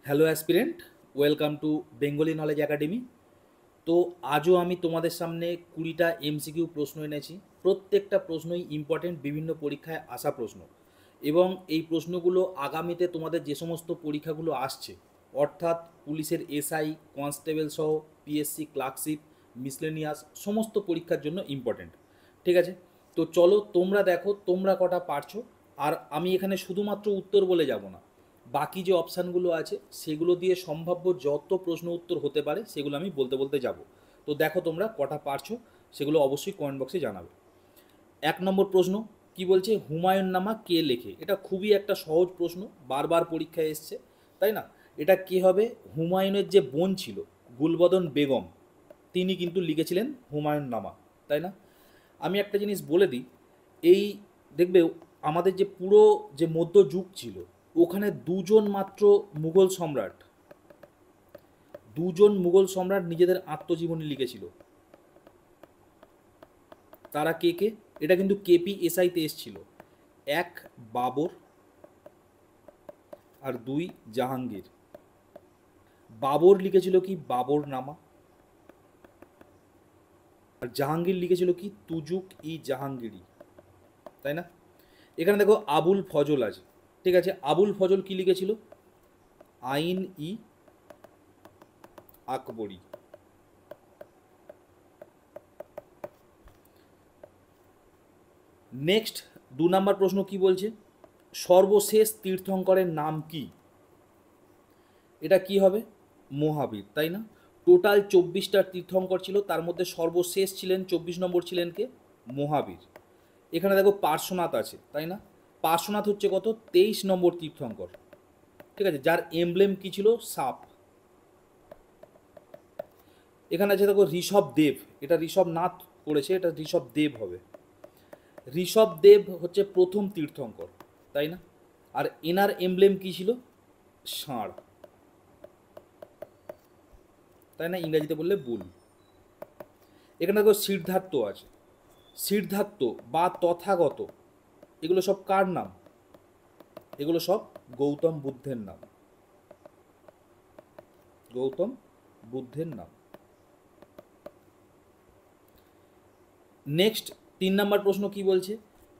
Hello aspirant, welcome to Bengali knowledge academy. তো আজও আমি তোমাদের সামনে 20টা এমসিকিউ প্রশ্ন এনেছি। প্রত্যেকটা প্রশ্নই ইম্পর্টেন্ট, বিভিন্ন পরীক্ষায় আসা প্রশ্ন, এবং এই প্রশ্নগুলো আগামীতে তোমাদের যে সমস্ত পরীক্ষাগুলো আসছে, অর্থাৎ পুলিশের এসআই, কনস্টেবল সহ পিএসসি, ক্লার্কশিপ, মিসলেনিয়াস, সমস্ত পরীক্ষার জন্য ইম্পর্টেন্ট। ঠিক আছে, তো চলো তোমরা দেখো তোমরা কটা পারছো। আর আমি এখানে শুধুমাত্র উত্তর বলে যাব না, বাকি যে অপশানগুলো আছে সেগুলো দিয়ে সম্ভাব্য যত প্রশ্ন উত্তর হতে পারে সেগুলো আমি বলতে বলতে যাব। তো দেখো তোমরা কটা পারছো, সেগুলো অবশ্যই কমেন্ট বক্সে জানাবে। 1 নম্বর প্রশ্ন কি বলছে, হুমায়ুন নামা কে লেখে? এটা খুবই একটা সহজ প্রশ্ন, বারবার পরীক্ষায় এসছে, তাই না? এটা কে হবে? হুমায়ুনের যে বোন ছিল গুলবদন বেগম, তিনি কিন্তু লিখেছিলেন হুমায়ুন নামা, তাই না? আমি একটা জিনিস বলে দিই, এই দেখবে আমাদের যে পুরো যে মধ্যযুগ ছিল, ওখানে দুজন মুঘল সম্রাট নিজেদের আত্মজীবনী লিখেছিল। তারা কে কে? এটা কিন্তু কেপি এসআইতে এসছিল। 1 বাবর, আর 2 জাহাঙ্গীর। বাবর লিখেছিল কি বাবরনামা, আর জাহাঙ্গীর লিখেছিল কি তুজুক ই জাহাঙ্গীরি, তাই না? এখানে দেখো আবুল ফজল আছে, ঠিক আছে, আবুল ফজল কি লিখেছিল? আইন ই আকবরী। নেক্সট 2 নম্বর প্রশ্ন কি বলছে, সর্বশেষ তীর্থঙ্করের নাম কি? এটা কি হবে? মহাবীর, তাই না? টোটাল 24টা তীর্থঙ্কর ছিল, তার মধ্যে সর্বশেষ ছিলেন 24 নম্বর ছিলেন কে? মহাবীর। এখানে দেখো পার্শ্বনাথ আছে, তাই না? পার্শ্বনাথ হচ্ছে কত? 23 নম্বর তীর্থঙ্কর, ঠিক আছে, যার এমব্লেম কি ছিল? সাপ। এখানে আছে দেখো ঋষভ দেব, এটা ঋষভ নাথ করেছে, এটা ঋষভ দেব হবে। ঋষভ দেব হচ্ছে প্রথম তীর্থঙ্কর, তাই না? আর এনার এমব্লেম কি ছিল? ষাঁড়, তাই না? ইংরেজিতে বললে বুল। এখানে দেখো সিদ্ধার্থ আছে। সিদ্ধার্থ বা তথাগত, এগুলো সব কার নাম? এগুলো সব গৌতম বুদ্ধের নাম। গৌতম বুদ্ধের নাম। নেক্সট 3 নম্বর প্রশ্ন কি বলছে,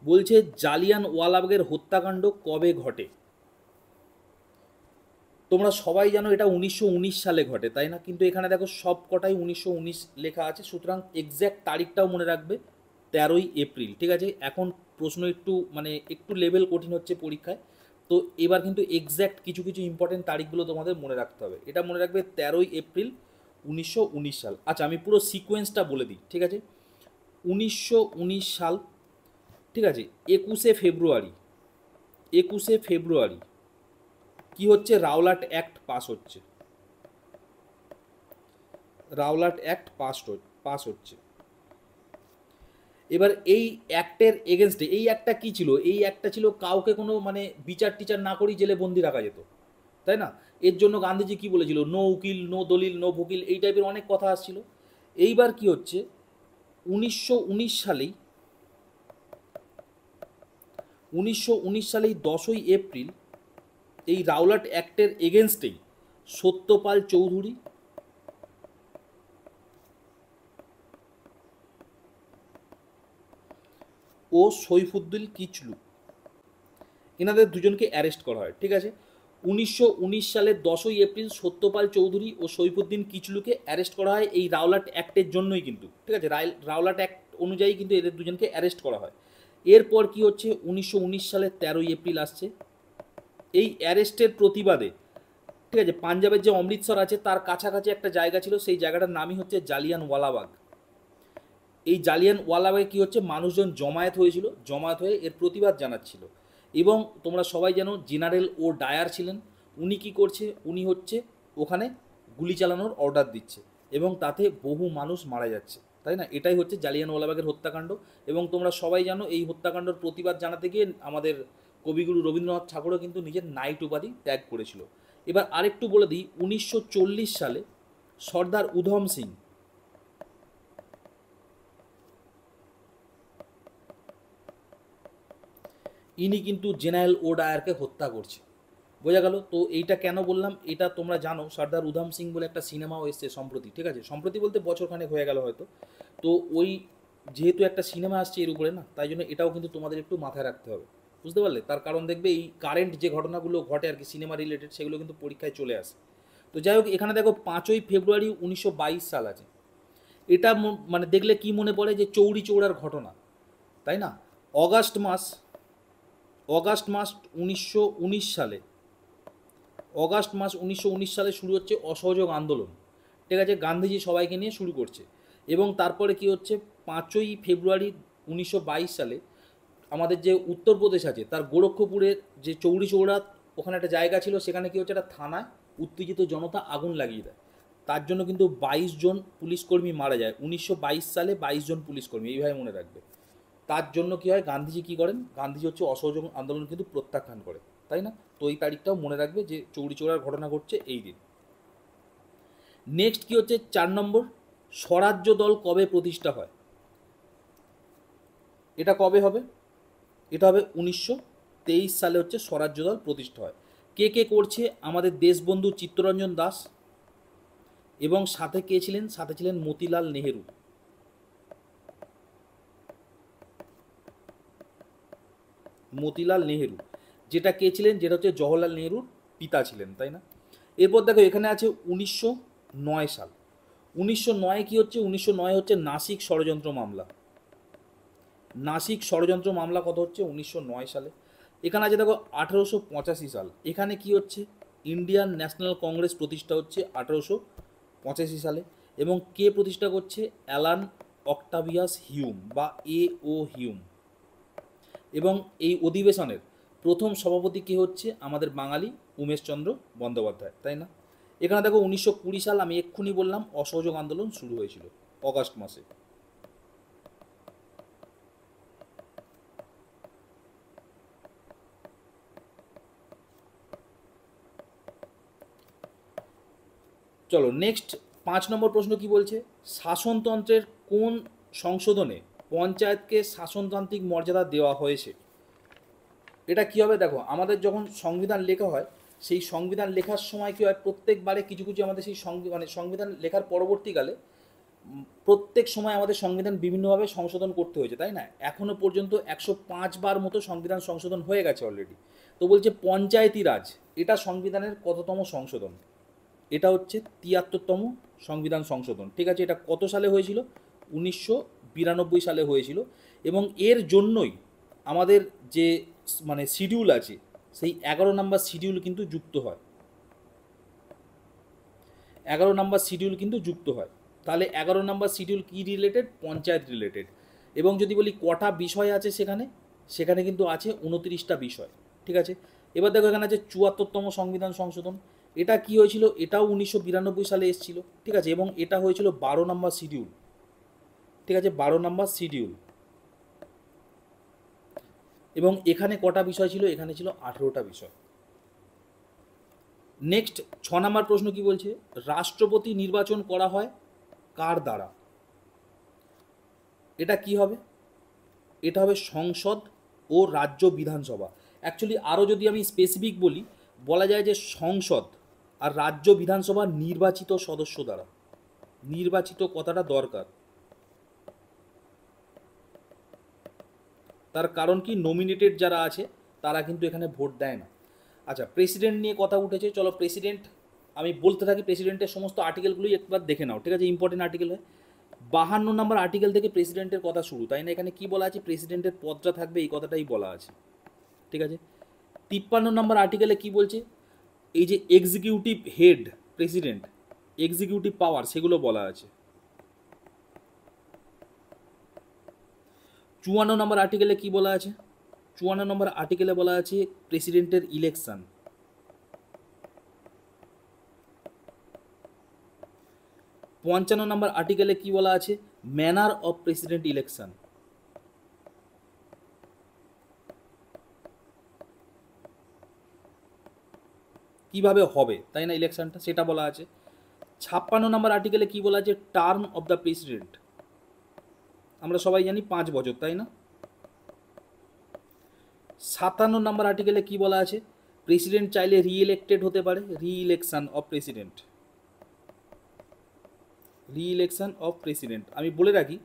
বলছে জালিয়ান ওয়ালাবাগের হত্যাকাণ্ড কবে ঘটে? তোমরা সবাই জানো এটা 1919 সালে ঘটে, তাই না? কিন্তু এখানে দেখো সব কটাই 1919 লেখা আছে, সুতরাং এক্স্যাক্ট তারিখটাও মনে রাখবে, 13ই এপ্রিল। ঠিক আছে, এখন প্রশ্ন একটু মানে একটু লেভেল কঠিন হচ্ছে পরীক্ষায়, তো এবার কিন্তু এক্স্যাক্ট কিছু কিছু ইম্পর্টেন্ট তারিখগুলো তোমাদের মনে রাখতে হবে। এটা মনে রাখবে 13ই এপ্রিল 1919 সাল। আচ্ছা, আমি পুরো সিকোয়েন্সটা বলে দিই, ঠিক আছে? 1919 সাল, ঠিক আছে, 21শে ফেব্রুয়ারি, 21শে ফেব্রুয়ারি কি হচ্ছে? রাওলাট অ্যাক্ট পাস হচ্ছে। রাওলাট অ্যাক্ট পাস হচ্ছে। এবার এই অ্যাক্টের এগেনস্টে, এই অ্যাক্টটা কী ছিল? এই অ্যাক্টটা ছিল কাউকে কোনো মানে বিচার টিচার না করেই জেলে বন্দি রাখা যেত, তাই না? এর জন্য গান্ধীজি কি বলেছিল? নো উকিল, নো দলিল, নো ভকিল, এই টাইপের অনেক কথা আসছিল। এইবার কি হচ্ছে, 1919 সালেই 10ই এপ্রিল এই রাওলাট অ্যাক্টের এগেনস্টেই সত্যপাল চৌধুরী ও সৈফুদ্দিন কিচলু, এনাদের দুজনকে অ্যারেস্ট করা হয়। ঠিক আছে, 1919 সালের 10ই এপ্রিল সত্যপাল চৌধুরী ও সৈফুদ্দিন কিচলুকে অ্যারেস্ট করা হয় এই রাওলাট অ্যাক্টের জন্যই কিন্তু, ঠিক আছে, রাওলাট অ্যাক্ট অনুযায়ী কিন্তু এদের দুজনকে অ্যারেস্ট করা হয়। এরপর কি হচ্ছে, 1919 সালের 13ই এপ্রিল আসছে, এই অ্যারেস্টের প্রতিবাদে, ঠিক আছে, পাঞ্জাবের যে অমৃতসর আছে তার কাছাকাছি একটা জায়গা ছিল, সেই জায়গাটার নামই হচ্ছে জালিয়ানওয়ালাবাগ। এই জালিয়ানওয়ালাবাগে কী হচ্ছে, মানুষজন জমায়েত হয়েছিল, জমায়েত হয়ে এর প্রতিবাদ জানাচ্ছিল। এবং তোমরা সবাই জানো জেনারেল ও ডায়ার ছিলেন, উনি কি করছে, উনি হচ্ছে ওখানে গুলি চালানোর অর্ডার দিচ্ছে, এবং তাতে বহু মানুষ মারা যাচ্ছে, তাই না? এটাই হচ্ছে জালিয়ানওয়ালাবাগের হত্যাকাণ্ড। এবং তোমরা সবাই জানো এই হত্যাকাণ্ডের প্রতিবাদ জানাতে গিয়ে আমাদের কবিগুরু রবীন্দ্রনাথ ঠাকুরও কিন্তু নিজের নাইট উপাধি ত্যাগ করেছিল। এবার আরেকটু বলে দিই, 1940 সালে সর্দার উধম সিং, ইনি কিন্তু জেনারেল ও ডায়ারকে হত্যা করছে। বোঝা গেল? তো এইটা কেন বললাম, এটা তোমরা জানো সর্দার উধম সিং বলে একটা সিনেমাও এসছে সম্প্রতি, ঠিক আছে, সম্প্রতি বলতে বছরখানেক হয়ে গেল হয়তো। তো ওই যেহেতু একটা সিনেমা আসছে এর উপরে না, তাই জন্য এটাও কিন্তু তোমাদের একটু মাথায় রাখতে হবে, বুঝতে পারলে? তার কারণ দেখবে এই কারেন্ট যে ঘটনাগুলো ঘটে আর কি সিনেমা রিলেটেড, সেগুলো কিন্তু পরীক্ষায় চলে আসে। তো যাই হোক, এখানে দেখো 5ই ফেব্রুয়ারি 1922 সাল আছে। এটা মানে দেখলে কি মনে পড়ে যে চৌরি চৌড়ার ঘটনা, তাই না? অগাস্ট মাস অগাস্ট মাস 1919 সালে সালে শুরু হচ্ছে অসহযোগ আন্দোলন, ঠিক আছে, গান্ধীজি সবাইকে নিয়ে শুরু করছে। এবং তারপরে কি হচ্ছে, 5ই ফেব্রুয়ারি 1922 সালে আমাদের যে উত্তরপ্রদেশ আছে তার গোরক্ষপুরের যে চৌরি চৌড়া, ওখানে একটা জায়গা ছিল, সেখানে কি হচ্ছে, একটা থানায় উত্তেজিত জনতা আগুন লাগিয়ে দেয়। তার জন্য কিন্তু 22 জন পুলিশকর্মী মারা যায় 1922 সালে, 22 জন পুলিশকর্মী, এইভাবে মনে রাখবে। তার জন্য কি হয়, গান্ধীজি কি করেন, গান্ধীজি হচ্ছে অসহযোগ আন্দোলন কিন্তু প্রত্যাখ্যান করে, তাই না? তো এই তারিখটাও মনে রাখবে যে চৌরি চৌড়ার ঘটনা ঘটছে এই দিন। নেক্সট কি হচ্ছে 4 নম্বর, স্বরাজ্য দল কবে প্রতিষ্ঠা হয়? এটা কবে হবে? এটা হবে 1923 সালে হচ্ছে স্বরাজ্য দল প্রতিষ্ঠা হয়। কে কে করছে? আমাদের দেশবন্ধু চিত্তরঞ্জন দাস, এবং সাথে কে ছিলেন? সাথে ছিলেন মতিলাল নেহেরু। মতিলাল নেহেরু, যেটা কে ছিলেন, যেটা হচ্ছে জওহরলাল নেহেরুর পিতা ছিলেন, তাই না? এরপর দেখো এখানে আছে 1909 সাল। 1909 কি হচ্ছে? 1909 হচ্ছে নাসিক ষড়যন্ত্র মামলা। নাসিক ষড়যন্ত্র মামলা কত হচ্ছে? 1909 সালে। এখানে আছে দেখো 1885 সাল। এখানে কি হচ্ছে? ইন্ডিয়ান ন্যাশনাল কংগ্রেস প্রতিষ্ঠা হচ্ছে 1885 সালে। এবং কে প্রতিষ্ঠা করছে? অ্যালান অক্টাভিয়াস হিউম বা এ ও হিউম। এবং এই অধিবেশনের প্রথম সভাপতি কে হচ্ছে? আমাদের বাঙালি উমেশচন্দ্র বন্দ্যোপাধ্যায়, তাই না? এখানে দেখো 1920 সাল, আমি এক্ষুনি বললাম, অসহযোগ আন্দোলন শুরু হয়েছিল অগাস্ট মাসে। চলো নেক্সট 5 নম্বর প্রশ্ন কি বলছে, শাসনতন্ত্রের কোন সংশোধনে পঞ্চায়েতকে শাসনতান্ত্রিক মর্যাদা দেওয়া হয়েছে? এটা কি হবে, দেখো আমাদের যখন সংবিধান লেখা হয়, সেই সংবিধান লেখার সময় কি হয়, প্রত্যেকবারে কিছু কিছু আমাদের সেই মানে সংবিধান লেখার পরবর্তীকালে প্রত্যেক সময় আমাদের সংবিধান বিভিন্নভাবে সংশোধন করতে হয়েছে, তাই না? এখনো পর্যন্ত 105 বার মতো সংবিধান সংশোধন হয়ে গেছে অলরেডি। তো বলছে পঞ্চায়েতি রাজ, এটা সংবিধানের কততম সংশোধন? এটা হচ্ছে 73তম সংবিধান সংশোধন, ঠিক আছে। এটা কত সালে হয়েছিল? 1992 সালে হয়েছিল। এবং এর জন্যই আমাদের যে মানে শিডিউল আছে, সেই 11 নম্বর শিডিউল কিন্তু যুক্ত হয়। 11 নম্বর শিডিউল কিন্তু যুক্ত হয়। তাহলে 11 নম্বর শিডিউল কি রিলেটেড? পঞ্চায়েত রিলেটেড। এবং যদি বলি কটা বিষয় আছে সেখানে, সেখানে কিন্তু আছে 29টা বিষয়, ঠিক আছে। এবার দেখো এখানে আছে 74তম সংবিধান সংশোধন। এটা কি হয়েছিল? এটাও 1992 সালে এসেছিল, ঠিক আছে। এবং এটা হয়েছিল 12 নম্বর শিডিউল, ঠিক আছে, 12 নম্বর শিডিউল। এবং এখানে কটা বিষয় ছিল? এখানে ছিল 18টা বিষয়। নেক্সট 6 নম্বর প্রশ্ন কি বলছে, রাষ্ট্রপতি নির্বাচন করা হয় কার দ্বারা? এটা কি হবে? এটা হবে সংসদ ও রাজ্য বিধানসভা। অ্যাকচুয়ালি আরও যদি আমি স্পেসিফিক বলি, বলা যায় যে সংসদ আর রাজ্য বিধানসভা নির্বাচিত সদস্য দ্বারা। নির্বাচিত কথাটা দরকার, তার কারণ কি, নমিনেটেড যারা আছে তারা কিন্তু এখানে ভোট দেয় না। আচ্ছা, প্রেসিডেন্ট নিয়ে কথা উঠেছে, চলো প্রেসিডেন্ট আমি বলতে থাকি, প্রেসিডেন্টের সমস্ত আর্টিকেলগুলোই একবার দেখে নাও, ঠিক আছে, ইম্পর্টেন্ট আর্টিকেল হয়। 52 নম্বর আর্টিকেল থেকে প্রেসিডেন্টের কথা শুরু, তাই না? এখানে কি বলা আছে? প্রেসিডেন্টের পদটা থাকবে, এই কথাটাই বলা আছে, ঠিক আছে। 53 নম্বর আর্টিকেলে কি বলছে? এই যে এক্সিকিউটিভ হেড, প্রেসিডেন্ট, এক্সিকিউটিভ পাওয়ার, সেগুলো বলা আছে। 54 নম্বর আর্টিকেলে কি বলা আছে? 54 নম্বর আর্টিকেলে বলা আছে প্রেসিডেন্টের ইলেকশন। 55 নম্বর আর্টিকেলে কি বলা আছে? Manner of president election. কিভাবে হবে, তাই না, ইলেকশনটা, সেটা বলা আছে। 56 নম্বর আর্টিকেলে কি বলা আছে? Term of the president. আমরা সবাই জানি 5 বছর, তাই না? 57 নম্বর আর্টিকেলে কি বলা আছে? প্রেসিডেন্ট চাইলে রিইলেক্টেড হতে পারে, রিইলেকশন অফ প্রেসিডেন্ট, রিইলেকশন অফ প্রেসিডেন্ট। আমি বলে রাখি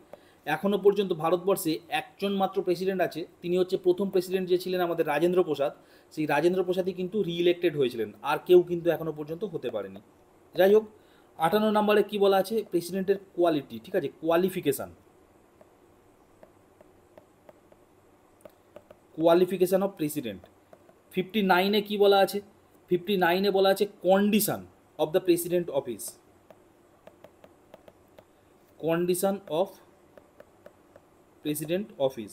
এখনও পর্যন্ত ভারতবর্ষে একজন মাত্র প্রেসিডেন্ট আছে, তিনি হচ্ছে প্রথম প্রেসিডেন্ট যে ছিলেন আমাদের রাজেন্দ্র প্রসাদ, সেই রাজেন্দ্র প্রসাদই কিন্তু রিইলেক্টেড হয়েছিলেন, আর কেউ কিন্তু এখনও পর্যন্ত হতে পারেনি। যাই হোক, 58 নম্বরে কি বলা আছে, প্রেসিডেন্টের কোয়ালিটি, ঠিক আছে, কোয়ালিফিকেশান, কোয়ালিফিকেশান অফ প্রেসিডেন্ট। 59-এ কি বলা আছে, 59-এ বলা আছে condition of the president office, condition of president office.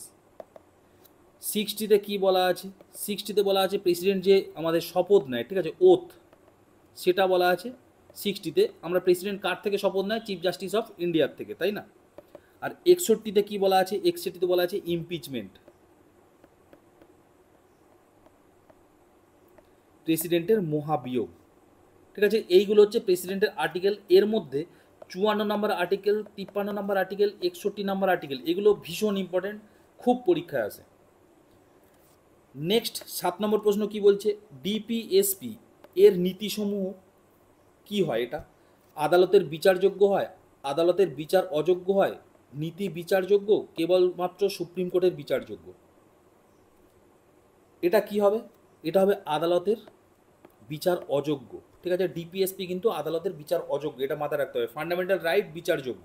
60-তে কি বলা আছে, 60-তে বলা আছে প্রেসিডেন্ট যে আমাদের শপথ নেয়, ঠিক আছে, ওথ, সেটা বলা আছে 60-তে। আমরা প্রেসিডেন্ট কার থেকে শপথ নেয়, চিফ জাস্টিস অফ ইন্ডিয়ার থেকে, তাই না? আর 61-তে কি বলা আছে, 61-তে বলা আছে ইমপিচমেন্ট, প্রেসিডেন্টের মহাবিয়োগ, ঠিক আছে। এইগুলো হচ্ছে প্রেসিডেন্টের আর্টিকেল। এর মধ্যে 54 নম্বর আর্টিকেল, 53 নম্বর আর্টিকেল, 61 নম্বর আর্টিকেল, এগুলো ভীষণ ইম্পর্টেন্ট, খুব পরীক্ষায় আসে। নেক্সট 7 নম্বর প্রশ্ন কি বলছে, ডিপিএসপি এর নীতিসমূহ কি হয়? এটা আদালতের বিচারযোগ্য হয়, আদালতের বিচার অযোগ্য হয়, নীতি বিচারযোগ্য, কেবলমাত্র সুপ্রিম কোর্টের বিচারযোগ্য। এটা কি হবে? এটা হবে আদালতের বিচার অযোগ্য, ঠিক আছে। ডিপিএসপি কিন্তু আদালতের বিচার অযোগ্য, এটা মাথায় রাখতে হবে। ফান্ডামেন্টাল রাইট বিচারযোগ্য।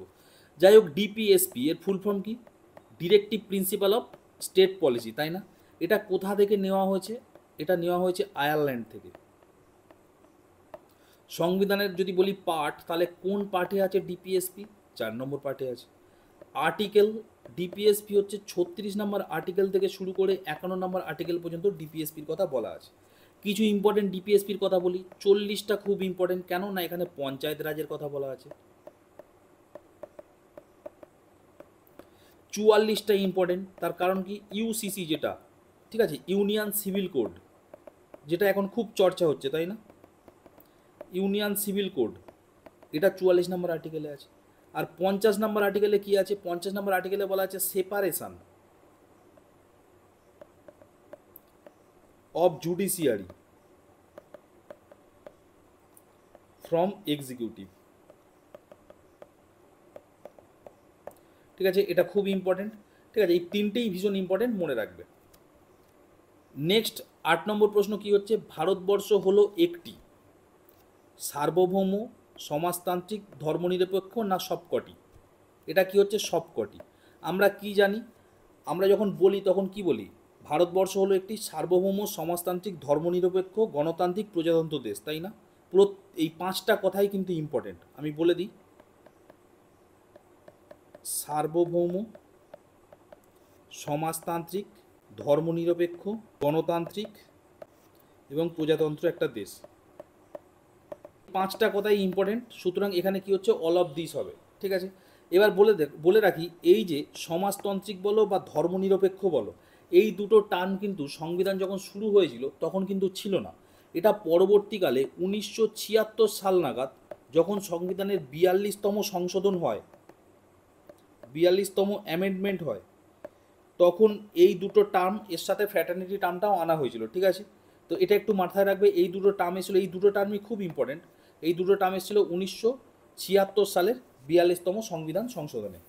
যাই হোক, ডিপিএসপি এর ফুল ফর্ম কি? Directive principal of state policy, তাই না? এটা কোথা থেকে নেওয়া হয়েছে? এটা নেওয়া হয়েছে আয়ারল্যান্ড থেকে। সংবিধানের যদি বলি পার্ট, তাহলে কোন পার্টে আছে ডিপিএসপি? 4 নম্বর পার্টে আছে। আর্টিকেল, ডিপিএসপি হচ্ছে 36 নম্বর আর্টিকেল থেকে শুরু করে 51 নম্বর আর্টিকেল পর্যন্ত ডিপিএসপির কথা বলা আছে। কিছু ইম্পর্টেন্ট ডিপিএসপির কথা বলি, 40টা খুব ইম্পর্টেন্ট, কেন না এখানে পঞ্চায়েত রাজের কথা বলা আছে। 44টা ইম্পর্টেন্ট, তার কারণ কি, ইউসিসি যেটা, ঠিক আছে, ইউনিয়ন সিভিল কোড, যেটা এখন খুব চর্চা হচ্ছে, তাই না? ইউনিয়ন সিভিল কোড, এটা 44 নম্বর আর্টিকেলে আছে। আর 50 নম্বর আর্টিকেলে কি আছে? 50 নম্বর আর্টিকেলে বলা আছে separation of judiciary from executive, ঠিক আছে, এটা খুব ইম্পর্টেন্ট, ঠিক আছে। এই তিনটেই ভীষণ ইম্পর্টেন্ট, মনে রাখবে। নেক্সট 8 নম্বর প্রশ্ন কি হচ্ছে, ভারতবর্ষ হলো একটি সার্বভৌম সমাজতান্ত্রিক ধর্মনিরপেক্ষ না সবকটি? এটা কি হচ্ছে, সবকটি। আমরা কি জানি, আমরা যখন বলি তখন কি বলি, ভারতবর্ষ হলো একটি সার্বভৌম সমাজতান্ত্রিক ধর্মনিরপেক্ষ গণতান্ত্রিক প্রজাতন্ত্র দেশ, তাই না? পুরো এই 5টা কথাই কিন্তু ইম্পর্টেন্ট, আমি বলে দিই। সার্বভৌম সমাজতান্ত্রিক ধর্মনিরপেক্ষ গণতান্ত্রিক এবং প্রজাতন্ত্র একটা দেশ, 5টা কথাই ইম্পর্টেন্ট। সুতরাং এখানে কি হচ্ছে, অল অফ দিস হবে, ঠিক আছে। এবার বলে রাখি, এই যে সমাজতান্ত্রিক বলো বা ধর্মনিরপেক্ষ বলো, এই দুটো টার্ম কিন্তু সংবিধান যখন শুরু হয়েছিল তখন কিন্তু ছিল না। এটা পরবর্তীকালে 1976 সাল নাগাদ যখন সংবিধানের 42তম সংশোধন হয়, 42তম অ্যামেন্ডমেন্ট হয়, তখন এই দুটো টার্ম, এর সাথে ফ্র্যাটার্নিটি টার্মটাও আনা হয়েছিল, ঠিক আছে। তো এটা একটু মাথায় রাখবে, এই দুটো টার্ম এসেছিল, এই দুটো টার্মই খুব ইম্পর্টেন্ট। এই দুটো টার্ম এসেছিল 1976 সালের 42তম সংবিধান সংশোধনে।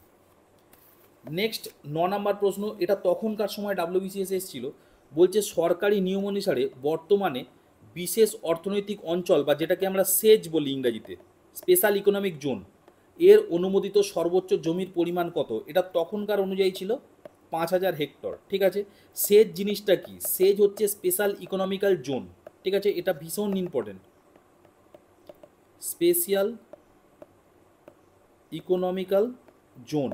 নেক্সট 9 নম্বর প্রশ্ন, এটা তখনকার সময় ডাব্লিউবিসিএস এসেছিল, বলছে সরকারি নিয়ম অনুসারে বর্তমানে বিশেষ অর্থনৈতিক অঞ্চল বা যেটাকে আমরা সেজ বলি ইংরাজিতে, স্পেশাল ইকোনমিক জোন, এর অনুমোদিত সর্বোচ্চ জমির পরিমাণ কত? এটা তখনকার অনুযায়ী ছিল 5000 হেক্টর, ঠিক আছে। সেজ জিনিসটা কি? সেজ হচ্ছে স্পেশাল ইকোনমিক্যাল জোন, ঠিক আছে, এটা ভীষণ ইম্পর্টেন্ট। Special economical zone.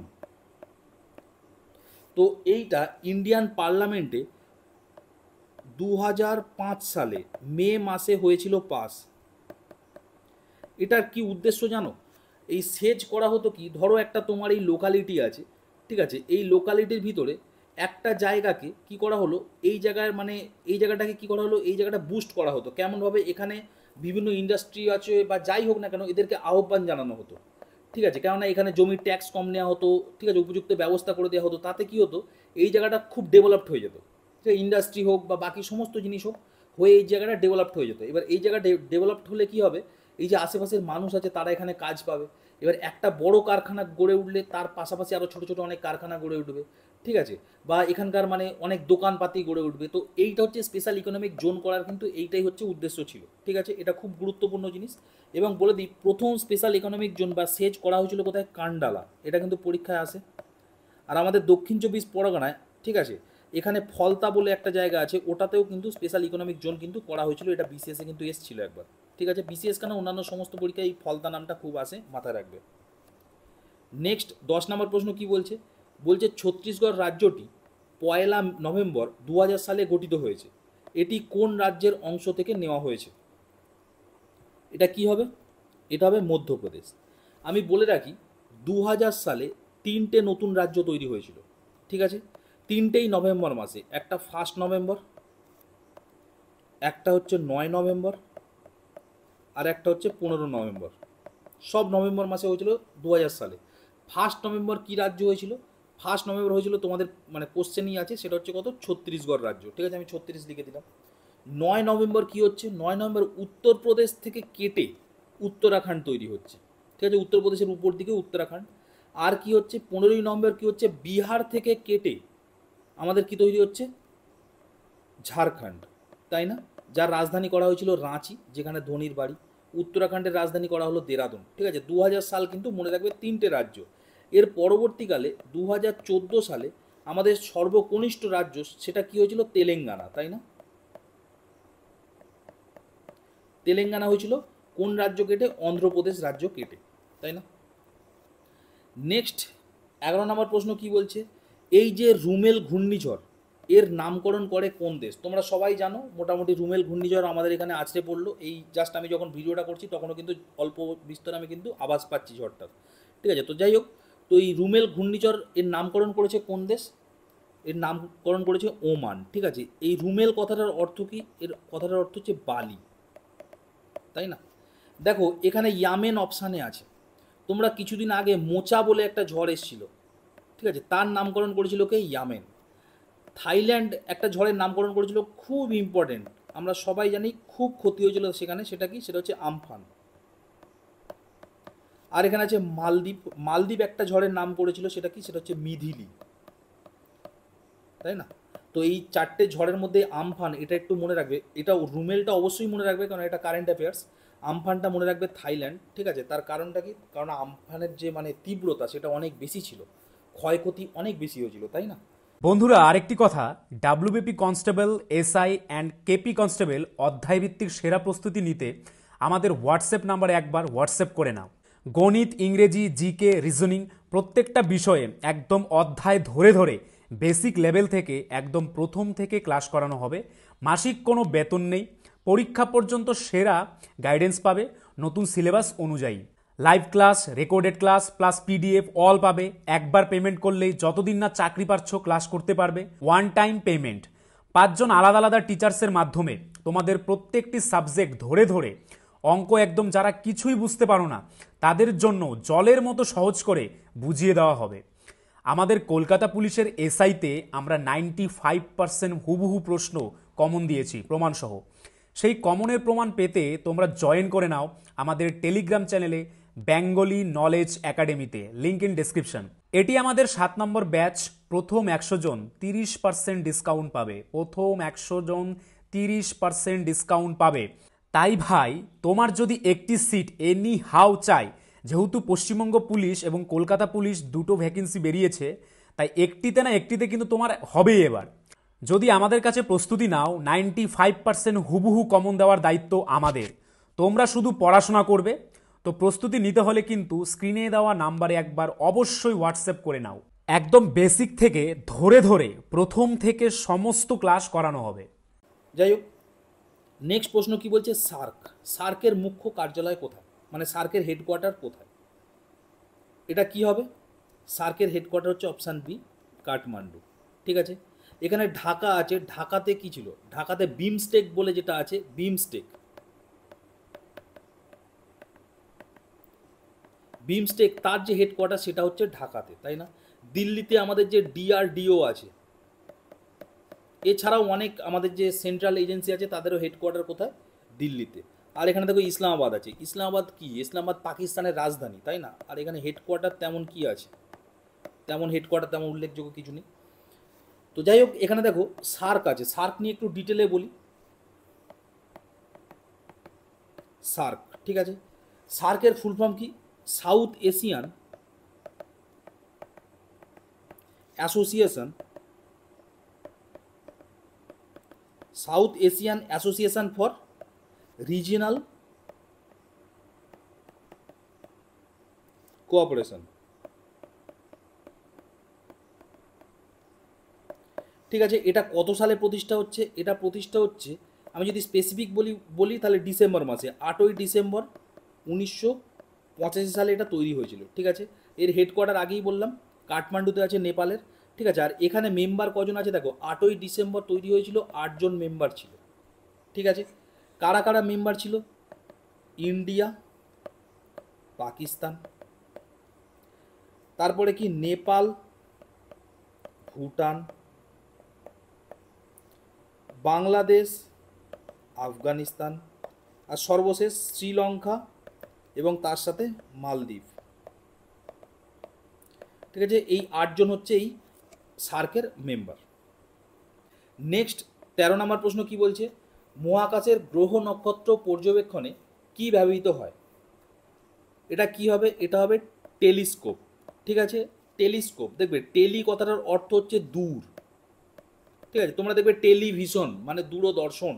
তো এইটা ইন্ডিয়ান পার্লামেন্টে 2005 সালে মে মাসে হয়েছিল পাস। এটার কি উদ্দেশ্য জানো? এই সেজ করা হতো কি, ধরো একটা তোমার এই লোকালিটি আছে, ঠিক আছে, এই লোকালিটির ভিতরে একটা জায়গাকে কি করা হলো, এই জায়গায় মানে এই জায়গাটাকে কি করা হলো, এই জায়গাটা বুস্ট করা হতো। কেমনভাবে? এখানে বিভিন্ন ইন্ডাস্ট্রি আছে বা যাই হোক না কেন, এদেরকে আহ্বান জানানো হতো, ঠিক আছে, কেননা এখানে জমির ট্যাক্স কম নেওয়া হতো, ঠিক আছে, উপযুক্ত ব্যবস্থা করে দেওয়া হতো। তাতে কি হতো, এই জায়গাটা খুব ডেভেলপড হয়ে যেত, ঠিক আছে, ইন্ডাস্ট্রি হোক বা বাকি সমস্ত জিনিস হোক। হয়ে এই জায়গাটা ডেভেলপড হয়ে যেত। এবার এই জায়গা ডেভেলপড হলে কি হবে, এই যে আশেপাশের মানুষ আছে তারা এখানে কাজ পাবে। এবার একটা বড় কারখানা গড়ে উঠলে তার পাশাপাশি আরও ছোটো ছোটো অনেক কারখানা গড়ে উঠবে, ঠিক আছে, বা এখানকার মানে অনেক দোকানপাতি গড়ে উঠবে। তো এইটা হচ্ছে স্পেশাল ইকোনমিক জোন করার কিন্তু এইটাই হচ্ছে উদ্দেশ্য ছিল, ঠিক আছে, এটা খুব গুরুত্বপূর্ণ জিনিস। এবং বলে দিই, প্রথম স্পেশাল ইকোনমিক জোন বা সেজ করা হয়েছিল কোথায়, কান্ডালা, এটা কিন্তু পরীক্ষায় আসে। আর আমাদের দক্ষিণ চব্বিশ পরগনায়, ঠিক আছে, এখানে ফলতা বলে একটা জায়গা আছে, ওটাতেও কিন্তু স্পেশাল ইকোনমিক জোন কিন্তু করা হয়েছিল, এটা বিসিএসে কিন্তু এসেছিল একবার, ঠিক আছে। বিসিএস কেন, অন্যান্য সমস্ত পরীক্ষায় এই ফলতা নামটা খুব আসে, মাথায় রাখবে। নেক্সট 10 নম্বর প্রশ্ন কি বলছে, বলছে ছত্তিশগড় রাজ্যটি 1 নভেম্বর 2000 সালে গঠিত হয়েছে, এটি কোন রাজ্যের অংশ থেকে নেওয়া হয়েছে? এটা কি হবে, এটা হবে মধ্যপ্রদেশ। আমি বলে রাখি 2000 সালে 3টে নতুন রাজ্য তৈরি হয়েছিল, ঠিক আছে, 3টেই নভেম্বর মাসে, একটা 1 নভেম্বর, একটা হচ্ছে 9 নভেম্বর, আর একটা হচ্ছে 15 নভেম্বর। সব নভেম্বর মাসে হয়েছিল 2000 সালে। 1 নভেম্বর কী রাজ্য হয়েছিল, 1 নভেম্বর হয়েছিল তোমাদের মানে কোশ্চেনই আছে, সেটা হচ্ছে কত, ছত্তিশগড় রাজ্য, ঠিক আছে, আমি 36 লিখে দিলাম। 9 নভেম্বর কী হচ্ছে, 9 নভেম্বর উত্তরপ্রদেশ থেকে কেটে উত্তরাখণ্ড তৈরি হচ্ছে, ঠিক আছে, উত্তরপ্রদেশের উপর দিকে উত্তরাখণ্ড। আর কি হচ্ছে 15 নভেম্বর কী হচ্ছে, বিহার থেকে কেটে আমাদের কি তৈরি হচ্ছে, ঝাড়খণ্ড, তাই না, যার রাজধানী করা হয়েছিল রাঁচি, যেখানে ধোনির বাড়ি। উত্তরাখণ্ডের রাজধানী করা হলো দেরাদুন, ঠিক আছে। 2000 সাল কিন্তু মনে রাখবে 3টে রাজ্য। এর পরবর্তীকালে 2014 সালে আমাদের সর্বকনিষ্ঠ রাজ্য সেটা কি হয়েছিল, তেলেঙ্গানা, তাই না। তেলেঙ্গানা হয়েছিল কোন রাজ্য কেটে, অন্ধ্রপ্রদেশ রাজ্য কেটে, তাই না। নেক্সট 11 নম্বর প্রশ্ন কি বলছে, এই যে রুমেল ঘূর্ণিঝড় এর নামকরণ করে কোন দেশ? তোমরা সবাই জানো মোটামুটি রুমেল ঘূর্ণিঝড় আমাদের এখানে আছড়ে পড়লো, এই জাস্ট আমি যখন ভিডিওটা করছি তখনও কিন্তু অল্প বিস্তর আমি কিন্তু আওয়াজ পাচ্ছি ঝড়টার, ঠিক আছে। তো যাই হোক, তো এই রুমেল ঘূর্ণিঝড় এর নামকরণ করেছে কোন দেশ? এর নামকরণ করেছে ওমান, ঠিক আছে। এই রুমেল কথাটার অর্থ কি? এর কথাটার অর্থ হচ্ছে বালি, তাই না। দেখো এখানে ইয়ামেন অপশানে আছে। তোমরা কিছুদিন আগে মোচা বলে একটা ঝড় এসেছিল, ঠিক আছে, তার নামকরণ করেছিল কে? ইয়ামেন। থাইল্যান্ড একটা ঝড়ের নামকরণ করেছিল, খুব ইম্পর্টেন্ট, আমরা সবাই জানি খুব ক্ষতি হয়েছিল সেখানে, সেটা কি? সেটা হচ্ছে আমফান। আর এখানে আছে মালদ্বীপ, মালদ্বীপ একটা ঝড়ের নাম করেছিল, সেটা কি? সেটা হচ্ছে মিধিলি, তাই না। তো এই 4টে ঝড়ের মধ্যে আমফান, এটা একটু মনে রাখবে, এটা রুমেলটা অবশ্যই মনে রাখবে কারণ এটা কারেন্ট অ্যাফেয়ার্স। আমফানটা মনে রাখবে থাইল্যান্ড, ঠিক আছে। তার কারণটা কি? কারণ আমফানের যে মানে তীব্রতা সেটা অনেক বেশি ছিল, ক্ষয়ক্ষতি অনেক বেশি হয়েছিল, তাই না। বন্ধুরা, আরেকটি কথা, WBP constable, SI and KP constable অধ্যায়ভিত্তিক সেরা প্রস্তুতি নিতে আমাদের হোয়াটসঅ্যাপ নাম্বারে একবার হোয়াটসঅ্যাপ করে নাও। গণিত, ইংরেজি, জিকে, রিজনিং প্রত্যেকটা বিষয়ে একদম অধ্যায় ধরে ধরে বেসিক লেভেল থেকে একদম প্রথম থেকে ক্লাস করানো হবে। মাসিক কোনো বেতন নেই, পরীক্ষা পর্যন্ত সেরা গাইডেন্স পাবে নতুন সিলেবাস অনুযায়ী। Live class, recorded class plus PDF all পাবে। একবার পেমেন্ট করলেই যতদিন না চাকরি পাচ্ছ ক্লাস করতে পারবে। One time payment. 5জন আলাদা আলাদা টিচার্সের মাধ্যমে তোমাদের প্রত্যেকটি সাবজেক্ট ধরে ধরে অঙ্ক একদম যারা কিছুই বুঝতে পারো না তাদের জন্য জলের মতো সহজ করে বুঝিয়ে দেওয়া হবে। আমাদের কলকাতা পুলিশের এসআইতে আমরা 95% হুবহু প্রশ্ন কমন দিয়েছি প্রমাণসহ। সেই কমনের প্রমাণ পেতে তোমরা জয়েন করে নাও আমাদের টেলিগ্রাম চ্যানেলে বেঙ্গলি নলেজ একাডেমিতে, লিঙ্ক ইন ডেসক্রিপশন। এটি আমাদের 7 নম্বর ব্যাচ। প্রথম 100 জন 30% ডিসকাউন্ট পাবে। প্রথম 100 জন 30% ডিসকাউন্ট পাবে। তাই ভাই, তোমার যদি একটি সিট এনি হাউ চাই, যেহেতু পশ্চিমবঙ্গ পুলিশ এবং কলকাতা পুলিশ দুটো ভ্যাকেন্সি বেরিয়েছে, তাই একটিতে না একটিতে কিন্তু তোমার হবেই এবার। যদি আমাদের কাছে প্রস্তুতি নাও, 95% হুবহু কমন দেওয়ার দায়িত্ব আমাদের। তোমরা শুধু পড়াশোনা করবে। তো প্রস্তুতি নিতে হলে কিন্তু স্ক্রিনে দেওয়া নাম্বারে একবার অবশ্যই হোয়াটসঅ্যাপ করে নাও। একদম বেসিক থেকে ধরে ধরে প্রথম থেকে সমস্ত ক্লাস করানো হবে। যাই হোক, নেক্সট প্রশ্ন কি বলছে, সার্ক, সার্কের মুখ্য কার্যালয় কোথায়, মানে সার্কের হেডকোয়ার্টার কোথায়? এটা কি হবে, সার্কের হেডকোয়ার্টার হচ্ছে অপশান বি, কাঠমান্ডু, ঠিক আছে। এখানে ঢাকা আছে, ঢাকাতে কি ছিল, ঢাকাতে বিমস্টেক বলে যেটা আছে, বিমস্টেক, বিমস্টেক তার যে হেডকোয়ার্টার সেটা হচ্ছে ঢাকাতে, তাই না। দিল্লিতে আমাদের যে ডিআরডিও আছে, এছাড়াও অনেক আমাদের যে সেন্ট্রাল এজেন্সি আছে তাদেরও হেডকোয়ার্টার কোথায়? দিল্লিতে। আর এখানে দেখো ইসলামাবাদ আছে। ইসলামাবাদ কি? ইসলামাবাদ পাকিস্তানের রাজধানী, তাই না? আর এখানে হেডকোয়ার্টার তেমন কি আছে? তেমন হেডকোয়ার্টার তেমন উল্লেখযোগ্য কিছু নেই। তো যাই হোক, এখানে দেখো সার্ক আছে। সার্ক নিয়ে একটু ডিটেলে বলি। সার্ক, ঠিক আছে। সার্কের ফুল ফর্ম কি? South Asian association, south Asian association for regional cooperation, ঠিক আছে। এটা কত সালে প্রতিষ্ঠা হচ্ছে? এটা প্রতিষ্ঠা হচ্ছে, আমি যদি স্পেসিফিক বলি তাহলে ডিসেম্বর মাসে, 8ই ডিসেম্বর 1985 সালে এটা তৈরি হয়েছিল, ঠিক আছে। এর হেডকোয়ার্টার আগেই বললাম কাঠমান্ডুতে আছে, নেপালের, ঠিক আছে। আর এখানে মেম্বার কজন আছে দেখো, 8ই ডিসেম্বর তৈরি হয়েছিল, 8জন মেম্বার ছিল, ঠিক আছে। কারা কারা মেম্বার ছিল? ইন্ডিয়া, পাকিস্তান, তারপরে কি নেপাল, ভুটান, বাংলাদেশ, আফগানিস্তান, আর সর্বশেষ শ্রীলঙ্কা এবং তার সাথে মালদ্বীপ, ঠিক আছে। এই 8জন হচ্ছে এই সার্কের মেম্বার। নেক্সট 13 নম্বর প্রশ্ন কি বলছে? মহাকাশের গ্রহ নক্ষত্র পর্যবেক্ষণে কি ব্যবহৃত হয়? এটা কি হবে? এটা হবে টেলিস্কোপ, ঠিক আছে। টেলিস্কোপ, দেখবে টেলি কথাটার অর্থ হচ্ছে দূর, ঠিক আছে। তোমরা দেখবে টেলিভিশন মানে দূরদর্শন,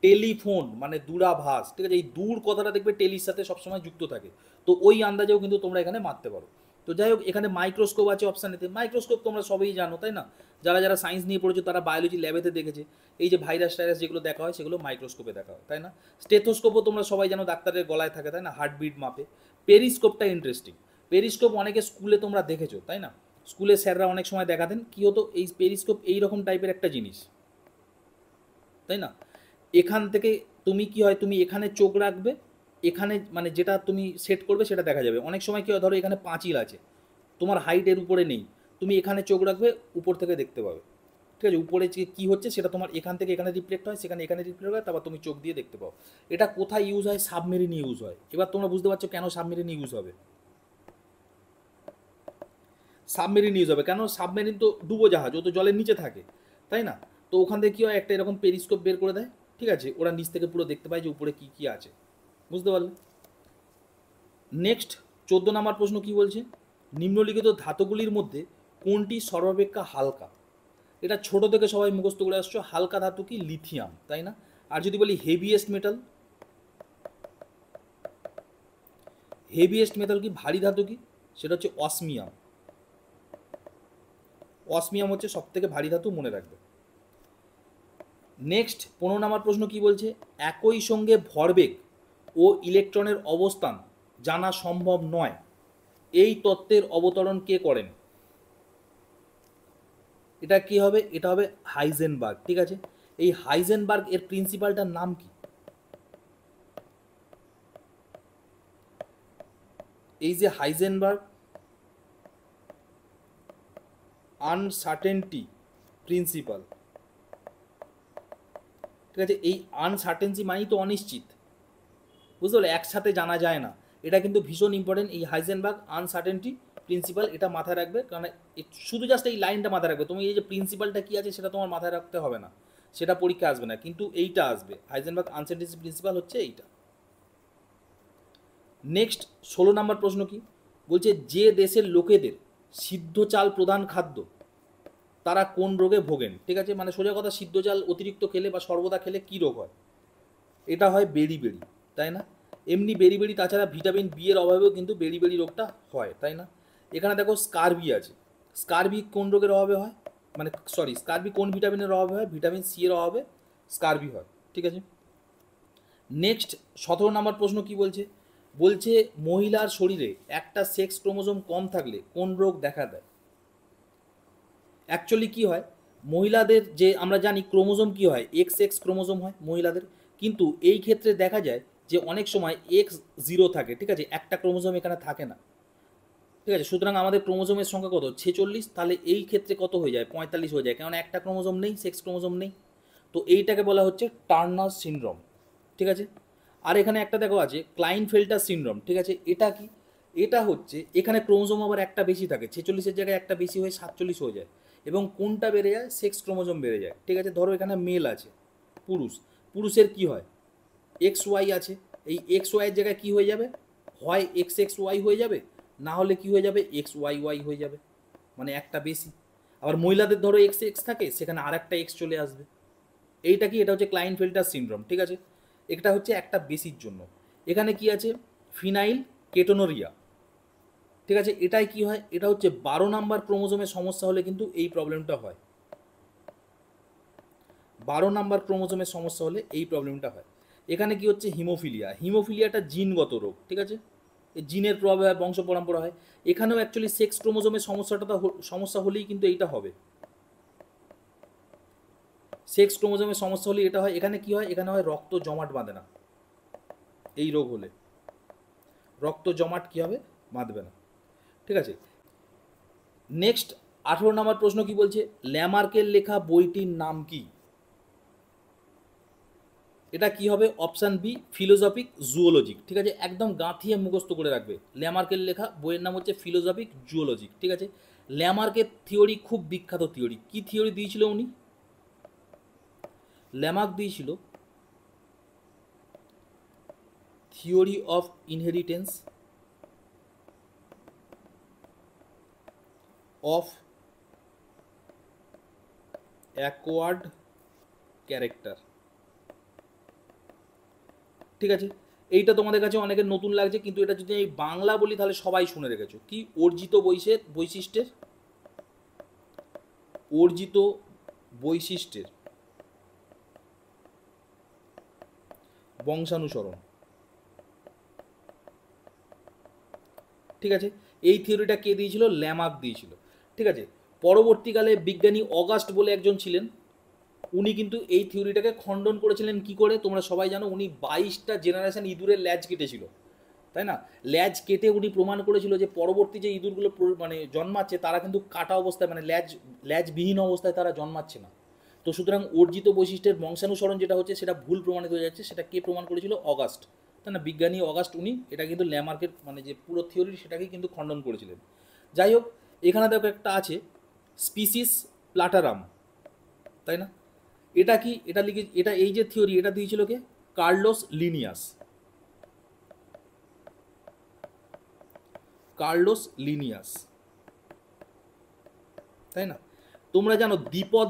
টেলিফোন মানে দূরাভাষ, ঠিক আছে। এই দূর কথাটা দেখবে টেলির সাথে সবসময় যুক্ত থাকে। তো ওই আন্দাজেও কিন্তু তোমরা এখানে মারতে পারো। তো যাই হোক, এখানে মাইক্রোস্কোপ আছে অপশানেতে। মাইক্রোস্কোপ তোমরা সবাই জানো, তাই না? যারা যারা সায়েন্স নিয়ে পড়েছো তারা বায়োলজি ল্যাবেতে দেখেছে, এই যে ভাইরাস টাইরাস যেগুলো দেখা হয় সেগুলো মাইক্রোস্কোপে দেখা হয়, তাই না? স্টেথোস্কোপও তোমরা সবাই জানো, ডাক্তারের গলায় থাকে, তাই না? হার্টবিট মাপে। পেরিস্কোপটা ইন্টারেস্টিং। পেরিস্কোপ অনেকে স্কুলে তোমরা দেখেছো, তাই না? স্কুলে স্যাররা অনেক সময় দেখাতেন। কী হতো? এই পেরিস্কোপ এইরকম টাইপের একটা জিনিস, তাই না? এখান থেকে তুমি কি হয়, তুমি এখানে চোখ রাখবে, এখানে মানে যেটা তুমি সেট করবে সেটা দেখা যাবে। অনেক সময় কি হয়, ধরো এখানে পাঁচিল আছে, তোমার হাইটের উপরে নেই, তুমি এখানে চোখ রাখবে, উপর থেকে দেখতে পাবে, ঠিক আছে। উপরে যে কী হচ্ছে সেটা তোমার এখান থেকে এখানে রিফ্লেক্ট হয়, সেখানে এখানে রিফ্লেক্ট হয়, তারপর তুমি চোখ দিয়ে দেখতে পাও। এটা কোথায় ইউজ হয়? সাবমেরিন ইউজ হয়। এবার তোমরা বুঝতে পারছো কেন সাবমেরিন ইউজ হবে। সাবমেরিন ইউজ হবে কেন? সাবমেরিন তো ডুবো জাহাজ, ও তো জলের নিচে থাকে, তাই না? তো ওখান থেকে কী হয়, একটা এরকম পেরিস্কোপ বের করে দেয়, ঠিক আছে। ওরা নিচ থেকে পুরো দেখতে পায় যে উপরে কী কী আছে, বুঝতে পারলে? নেক্সট 14 নম্বর প্রশ্ন কি বলছে? নিম্নলিখিত ধাতুগুলির মধ্যে কোনটি সর্বাপেক্ষা হালকা? এটা ছোট থেকে সবাই মুখস্থ করে আসছো। হালকা ধাতু কি? লিথিয়াম, তাই না? আর যদি বলি হেভিয়েস্ট মেটাল, হেভিয়েস্ট মেটাল কি? ভারী ধাতু কি? সেটা হচ্ছে অসমিয়াম। অসমিয়াম হচ্ছে সব থেকে ভারী ধাতু, মনে রাখবে। নেক্সট 15 নম্বর প্রশ্ন কি বলছে? একই সঙ্গে ভরবেগ ও ইলেকট্রনের অবস্থান জানা সম্ভব নয়, এই তত্ত্বের অবতরণ কে করেন? এটা কি হবে? এটা হবে হাইজেনবার্গ, ঠিক আছে। এই হাইজেনবার্গ এর প্রিন্সিপালটার নাম কি? এই যে হাইজেনবার্গ আনসার্টেনটি প্রিন্সিপাল, ঠিক আছে। এই আনসার্টেনটি মানেই তো অনিশ্চিত, বুঝতে পারলে? একসাথে জানা যায় না। এটা কিন্তু ভীষণ ইম্পর্টেন্ট, এই হাইজেনবার্গ আনসার্টেনটি প্রিন্সিপাল, এটা মাথায় রাখবে। কারণ শুধু জাস্ট এই লাইনটা মাথায় রাখবে, তুমি এই যে প্রিন্সিপালটা কী আছে সেটা তোমার মাথায় রাখতে হবে না, সেটা পরীক্ষা আসবে না, কিন্তু এইটা আসবে। হাইজেনবার্গ আনসার্টেনটি প্রিন্সিপাল হচ্ছে এইটা। নেক্সট 16 নম্বর প্রশ্ন কি বলছে? যে দেশের লোকেদের সিদ্ধ চাল প্রধান খাদ্য তারা কোন রোগে ভোগেন? ঠিক আছে, মানে সোজা কথা, সিদ্ধ চাল অতিরিক্ত খেলে বা সর্বদা খেলে কী রোগ হয়? এটা হয় বেরি, তাই না? এমনি বেরি, তাছাড়া ভিটামিন বি এর অভাবেও কিন্তু বেরি রোগটা হয়, তাই না? এখানে দেখো স্কারবি আছে। স্কারবি কোন রোগের অভাবে হয়? মানে সরি, স্কারবি কোন ভিটামিনের অভাবে হয়? ভিটামিন সি এর অভাবে স্কারবি হয়, ঠিক আছে। নেক্সট 17 নম্বর প্রশ্ন কি বলছে? বলছে মহিলার শরীরে একটা সেক্স ক্রোমোজোম কম থাকলে কোন রোগ দেখা দেয়? অ্যাকচুয়ালি কি হয়, মহিলাদের যে আমরা জানি ক্রোমোজোম কি হয়, এক্স ক্রোমোজোম হয় মহিলাদের, কিন্তু এই ক্ষেত্রে দেখা যায় যে অনেক সময় X0 থাকে, ঠিক আছে, একটা ক্রোমোজোম এখানে থাকে না, ঠিক আছে, সুতরাং আমাদের ক্রোমোজোমের সংখ্যা কত 46, তাহলে এই ক্ষেত্রে কত হয়ে যায় 45 হয়ে যায়, কারণ একটা ক্রোমোজোম নেই, সেক্স ক্রোমোজোম নেই। তো এইটাকে বলা হচ্ছে টার্নার সিনড্রোম। ঠিক আছে, আর এখানে একটা দেখো আছে ক্লাইনফেল্টার সিনড্রোম। ঠিক আছে, এটা কি? এটা হচ্ছে এখানে ক্রোমোজোম আবার একটা বেশি থাকে, 46-এর জায়গায় একটা বেশি হয়ে 47 হয়ে যায়, এবং কোনটা বেড়ে যায়? সেক্স ক্রোমোজোম বেড়ে যায়। ঠিক আছে, ধরো এখানে মেল আছে, পুরুষ, পুরুষের কি হয়? এক্স ওয়াই আছে, এই এক্স ওয়াইয়ের জায়গায় কি হয়ে যাবে? হয় এক্স এক্স ওয়াই হয়ে যাবে, না হলে কি হয়ে যাবে? এক্স ওয়াই ওয়াই হয়ে যাবে, মানে একটা বেশি। আবার মহিলাদের ধরো এক্স এক্স থাকে, সেখানে আর একটা এক্স চলে আসবে। এইটা কি? এটা হচ্ছে ক্লাইনফেল্টার সিনড্রোম। ঠিক আছে, এটা হচ্ছে একটা বেশির জন্য। এখানে কি আছে? ফিনাইল কেটোনোরিয়া। ঠিক আছে, এটাই কি হয়? এটা হচ্ছে 12 নাম্বার ক্রোমোজোমের সমস্যা হলে কিন্তু এই প্রবলেমটা হয়। 12 নাম্বার ক্রোমোজোমের সমস্যা হলে এই প্রবলেমটা হয়। এখানে কি হচ্ছে? হিমোফিলিয়া। হিমোফিলিয়াটা জিনগত রোগ। ঠিক আছে, এই জিনের প্রভাবে হয়, বংশ পরম্পরা হয়। এখানেও অ্যাকচুয়ালি সেক্স ক্রোমোজোমের সমস্যা হলেই কিন্তু এইটা হবে। সেক্স ক্রোমোজোমের সমস্যা হলে এটা হয়। এখানে কি হয়? এখানে হয় রক্ত জমাট বাঁধে না। এই রোগ হলে রক্ত জমাট কি হবে? বাঁধবে না। ঠিক আছে, নেক্সট 18 নম্বর প্রশ্ন কি বলছে? ল্যামার্কের লেখা বইটির নাম কি? এটা কি হবে? Option B, philosophic zoologic. ঠিক আছে, একদম গাঁথিয়ে মুখস্থ করে রাখবে। ল্যামার্কের লেখা বইয়ের নাম হচ্ছে ফিলোজফিক জুওলজিক। ঠিক আছে, ল্যামার্কের থিওরি খুব বিখ্যাত থিওরি। কি থিওরি দিয়েছিল উনি? ল্যামার্ক দিয়েছিল theory of inheritance of acquired character. ঠিক আছে, এইটা তোমাদের কাছে অনেকের নতুন লাগছে, কিন্তু এটা যদি আমি বাংলা বলি তাহলে সবাই শুনে রেখেছো। কি? অর্জিত বৈশিষ্ট্যের বংশানুসরণ। ঠিক আছে, এই থিওরিটা কে দিয়েছিল? ল্যামার্ক দিয়েছিল। ঠিক আছে, পরবর্তীকালে বিজ্ঞানী অগাস্ট বলে একজন ছিলেন, উনি কিন্তু এই থিওরিটাকে খণ্ডন করেছিলেন। কি করে? তোমরা সবাই জানো, উনি 22টা জেনারেশন ইঁদুরের ল্যাজ কেটেছিল, তাই না? ল্যাজ কেটে উনি প্রমাণ করেছিল যে পরবর্তী যে ইঁদুরগুলো মানে জন্মাচ্ছে, তারা কিন্তু কাটা অবস্থায়, মানে ল্যাজবিহীন অবস্থায় তারা জন্মাচ্ছে না। তো সুতরাং অর্জিত বৈশিষ্ট্যের বংশানুসরণ যেটা হচ্ছে, সেটা ভুল প্রমাণিত হয়ে যাচ্ছে। সেটা কে প্রমাণ করেছিল? অগাস্ট, তাই না? বিজ্ঞানী অগাস্ট, উনি এটা কিন্তু ল্যামার্কের মানে যে পুরো থিওরি সেটাকেই কিন্তু খণ্ডন করেছিলেন। যাই হোক, এখানে দেখো একটা আছে স্পিসিস প্লাটারাম, তাই না? এটা কি? এটা লিখে, এটা এই যে থিওরি, এটা দিয়েছিল কে? Carlos Linnaeus. কার্লোস লিনিয়াস, তাই না? তোমরা জানো দ্বিপদ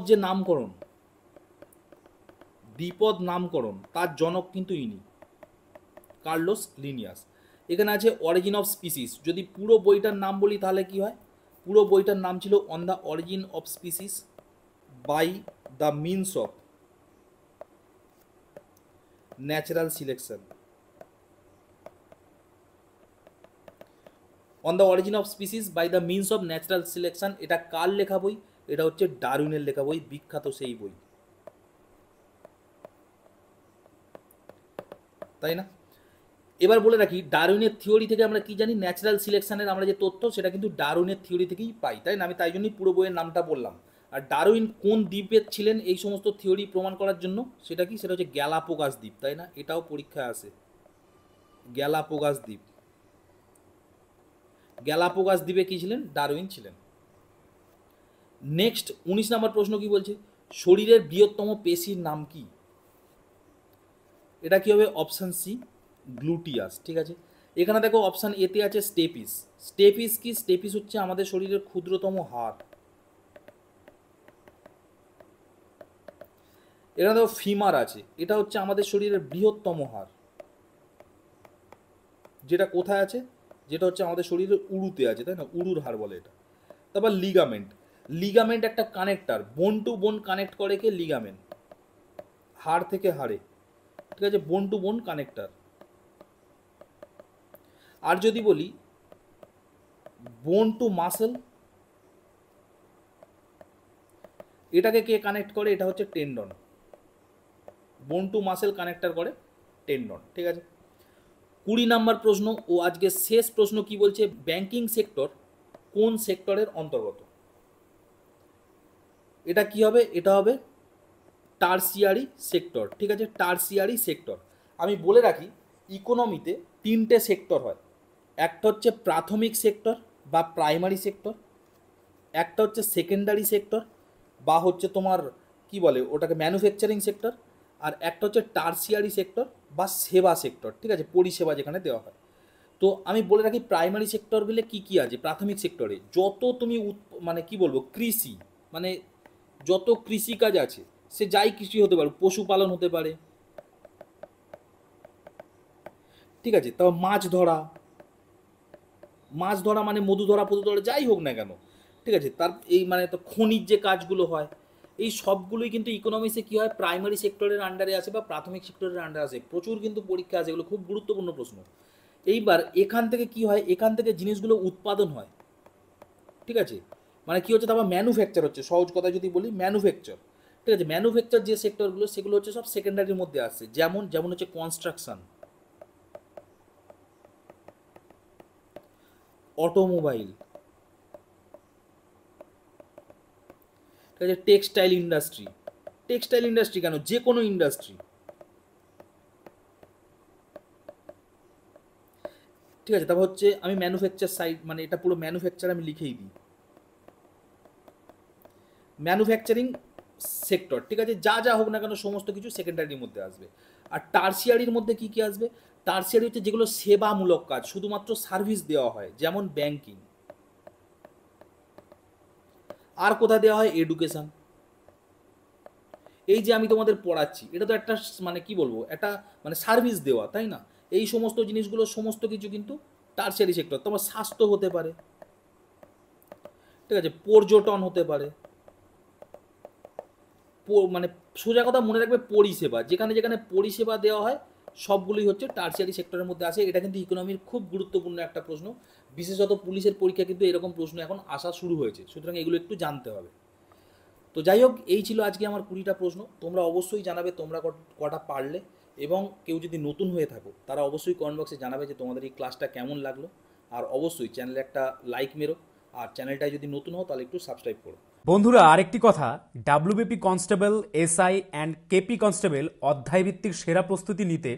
নামকরণ তার জনক কিন্তু ইনি, কার্লোস লিনিয়াস। এখানে আছে অরিজিন অফ স্পিসিস। যদি পুরো বইটার নাম বলি তাহলে কি হয়? পুরো বইটার নাম ছিল on the origin of species by the means of natural selection. On the origin of species by the means of natural selection. এটা কার লেখা বই? এটা হচ্ছে ডারউইনের লেখা বই, বিখ্যাত সেই বই, তাই না? এবার বলে রাখি, ডারউইনের থিওরি থেকে আমরা কি জানি? ন্যাচারাল সিলেকশনের আমরা যে তথ্য, সেটা কিন্তু ডারউইনের থিওরি থেকেই পাই, তাই না? আমি তাই জন্যই পুরো বইয়ের নামটা বললাম। আর ডারউইন কোন দ্বীপে ছিলেন এই সমস্ত থিওরি প্রমাণ করার জন্য? সেটা কি? সেটা হচ্ছে গ্যালাপোগাস দ্বীপ, তাই না? এটাও পরীক্ষায় আসে, গ্যালাপোগাস দ্বীপ। গ্যালাপোগাস দ্বীপে কি ছিলেন? ডারউইন ছিলেন। নেক্সট 19 নম্বর প্রশ্ন কি বলছে? শরীরের বৃহত্তম পেশির নাম কি? এটা কি হবে? Option C, gluteus. ঠিক আছে, এখানে দেখো অপশান এতে আছে স্টেপিস। স্টেপিস কি? স্টেপিস হচ্ছে আমাদের শরীরের ক্ষুদ্রতম হাড়। এখানে দেখো ফিমার আছে, এটা হচ্ছে আমাদের শরীরের বৃহত্তম হাড়। যেটা কোথায় আছে? যেটা হচ্ছে আমাদের শরীরের উরুতে আছে, তাই না? উরুর হাড় বলে এটা। তারপর লিগামেন্ট। লিগামেন্ট একটা কানেক্টার, বোন টু বোন কানেক্ট করে কে? লিগামেন্ট, হাড় থেকে হাড়ে। ঠিক আছে, বোন টু বোন কানেক্টার। আর যদি বলি বোন টু মাসেল, এটাকে কে কানেক্ট করে? এটা হচ্ছে টেন্ডন। বোন টু মাসেল কানেক্টার করে টেন্ডন। ঠিক আছে, 20 নম্বর প্রশ্ন ও আজকে শেষ প্রশ্ন কি বলছে? ব্যাংকিং সেক্টর কোন সেক্টরের অন্তর্গত? এটা কি হবে? এটা হবে টারসিয়ারি সেক্টর। ঠিক আছে, টারসিয়ারি সেক্টর। আমি বলে রাখি, ইকোনমিতে তিনটে সেক্টর হয়। একটা হচ্ছে প্রাথমিক সেক্টর বা প্রাইমারি সেক্টর, একটা হচ্ছে সেকেন্ডারি সেক্টর বা হচ্ছে তোমার কি বলে ওটাকে ম্যানুফ্যাকচারিং সেক্টর, আর একটা হচ্ছে টারসিয়ারি সেক্টর বা সেবা সেক্টর। ঠিক আছে, পরিষেবা যেখানে দেওয়া হয়। তো আমি বলে রাখি প্রাইমারি সেক্টরগুলো কি কি আছে। প্রাথমিক সেক্টরে যত তুমি মানে কি বলবো কৃষি, মানে যত কৃষিকাজ আছে, সে যাই কৃষি হতে পারে, পশুপালন হতে পারে, ঠিক আছে, তারপর মাছ ধরা মানে মধু ধরা পধু ধরা যাই হোক না কেন, ঠিক আছে, তার এই মানে তো খনির যে কাজগুলো হয়, এই সবগুলোই কিন্তু ইকোনমিক্সে কী হয়, প্রাইমারি সেক্টরের আন্ডারে আসে বা প্রাথমিক সেক্টরের আন্ডারে আসে। প্রচুর কিন্তু পরীক্ষা আছে, এগুলো খুব গুরুত্বপূর্ণ প্রশ্ন। এইবার এখান থেকে কি হয়, এখান থেকে জিনিসগুলো উৎপাদন হয়, ঠিক আছে, মানে কি হচ্ছে, তারপর ম্যানুফ্যাকচার হচ্ছে, সহজ কথা যদি বলি ম্যানুফ্যাকচার। ঠিক আছে, ম্যানুফ্যাকচার যে সেক্টরগুলো সেগুলো হচ্ছে সব সেকেন্ডারির মধ্যে আসছে। যেমন যেমন হচ্ছে কনস্ট্রাকশন, অটোমোবাইল, ঠিক আছে, টেক্সটাইল ইন্ডাস্ট্রি। টেক্সটাইল ইন্ডাস্ট্রি কেন, যে কোনো ইন্ডাস্ট্রি, ঠিক আছে। তারপর হচ্ছে আমি ম্যানুফ্যাকচার সাইড, মানে এটা পুরো ম্যানুফ্যাকচার আমি লিখেই দিই, ম্যানুফ্যাকচারিং সেক্টর। ঠিক আছে, যা যা হোক না কেন সমস্ত কিছু সেকেন্ডারির মধ্যে আসবে। আর টারসিয়ারির মধ্যে কি কি আসবে? টারসিয়ারি হচ্ছে যেগুলো সেবামূলক কাজ, শুধুমাত্র সার্ভিস দেওয়া হয়, যেমন ব্যাংকিং। আর কোথায় দেওয়া হয়? এডুকেশন। এই যে আমি তোমাদের পড়াচ্ছি, এটা তো একটা মানে কি বলবো, একটা মানে সার্ভিস দেওয়া, তাই না? এই সমস্ত জিনিসগুলো সমস্ত কিছু কিন্তু টারসিয়ারি সেক্টর। তোমার স্বাস্থ্য হতে পারে, ঠিক আছে, পর্যটন হতে পারে, মানে সোজা কথা মনে রাখবে পরিষেবা, যেখানে যেখানে পরিষেবা দেওয়া হয় সবগুলোই হচ্ছে টারসিয়ারি সেক্টরের মধ্যে আসে। এটা কিন্তু ইকোনমির খুব গুরুত্বপূর্ণ একটা প্রশ্ন, বিশেষত পুলিশের পরীক্ষা কিন্তু এরকম প্রশ্ন এখন আসা শুরু হয়েছে, সুতরাং এগুলো একটু জানতে হবে। তো যাই হোক, এই ছিল আজকে আমার 20টা প্রশ্ন। তোমরা অবশ্যই জানাবে তোমরা কটা পারলে, এবং কেউ যদি নতুন হয়ে থাকো তারা অবশ্যই কমেন্ট বক্সে জানাবে যে তোমাদের এই ক্লাসটা কেমন লাগলো। আর অবশ্যই চ্যানেলে একটা লাইক মেরো, আর চ্যানেলটায় যদি নতুন হও তাহলে একটু সাবস্ক্রাইব করো। বন্ধুরা, আরেকটি কথা, WBP constable, SI and KP constable অধ্যায়ভিত্তিক সেরা প্রস্তুতি নিতে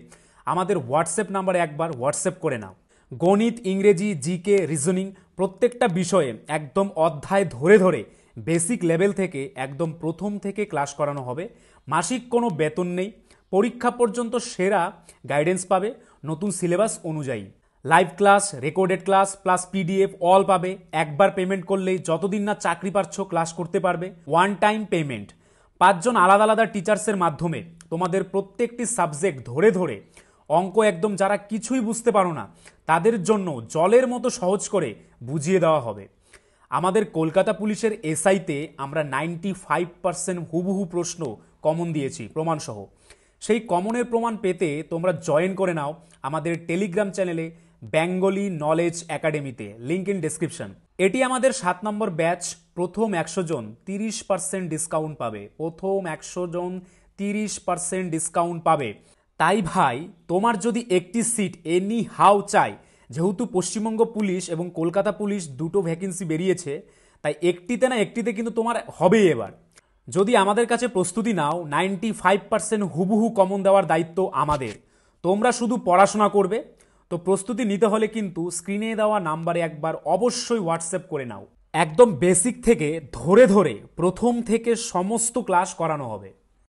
আমাদের হোয়াটসঅ্যাপ নাম্বারে একবার হোয়াটসঅ্যাপ করে নাও। গণিত, ইংরেজি, জিকে, রিজনিং প্রত্যেকটা বিষয়ে একদম অধ্যায় ধরে ধরে বেসিক লেভেল থেকে একদম প্রথম থেকে ক্লাস করানো হবে। মাসিক কোনো বেতন নেই, পরীক্ষা পর্যন্ত সেরা গাইডেন্স পাবে নতুন সিলেবাস অনুযায়ী। Live class, recorded class plus PDF all পাবে। একবার পেমেন্ট করলেই যতদিন না চাকরি পাচ্ছ ক্লাস করতে পারবে। One time payment. 5 জন আলাদা আলাদা টিচার্সের মাধ্যমে তোমাদের প্রত্যেকটি সাবজেক্ট ধরে ধরে অঙ্ক একদম যারা কিছুই বুঝতে পারো না তাদের জন্য জলের মতো সহজ করে বুঝিয়ে দেওয়া হবে। আমাদের কলকাতা পুলিশের এসআইতে আমরা 95% হুবহু প্রশ্ন কমন দিয়েছি প্রমাণসহ। সেই কমনের প্রমাণ পেতে তোমরা জয়েন করে নাও আমাদের টেলিগ্রাম চ্যানেলে বেঙ্গলি নলেজ একাডেমিতে, লিঙ্ক ইন ডেসক্রিপশন। এটি আমাদের 7 নম্বর ব্যাচ। প্রথম 100 জন 30% ডিসকাউন্ট পাবে। প্রথম 100 জন 30% ডিসকাউন্ট পাবে। তাই ভাই, তোমার যদি একটি সিট এনি হাউ চাই, যেহেতু পশ্চিমবঙ্গ পুলিশ এবং কলকাতা পুলিশ দুটো ভ্যাকেন্সি বেরিয়েছে, তাই একটিতে না একটিতে কিন্তু তোমার হবেই এবার। যদি আমাদের কাছে প্রস্তুতি নাও, 95% হুবহু কমন দেওয়ার দায়িত্ব আমাদের। তোমরা শুধু পড়াশোনা করবে। তো প্রস্তুতি নিতে হলে কিন্তু স্ক্রিনে দেওয়া নাম্বারে একবার অবশ্যই হোয়াটসঅ্যাপ করে নাও। একদম বেসিক থেকে ধরে ধরে প্রথম থেকে সমস্ত ক্লাস করানো হবে।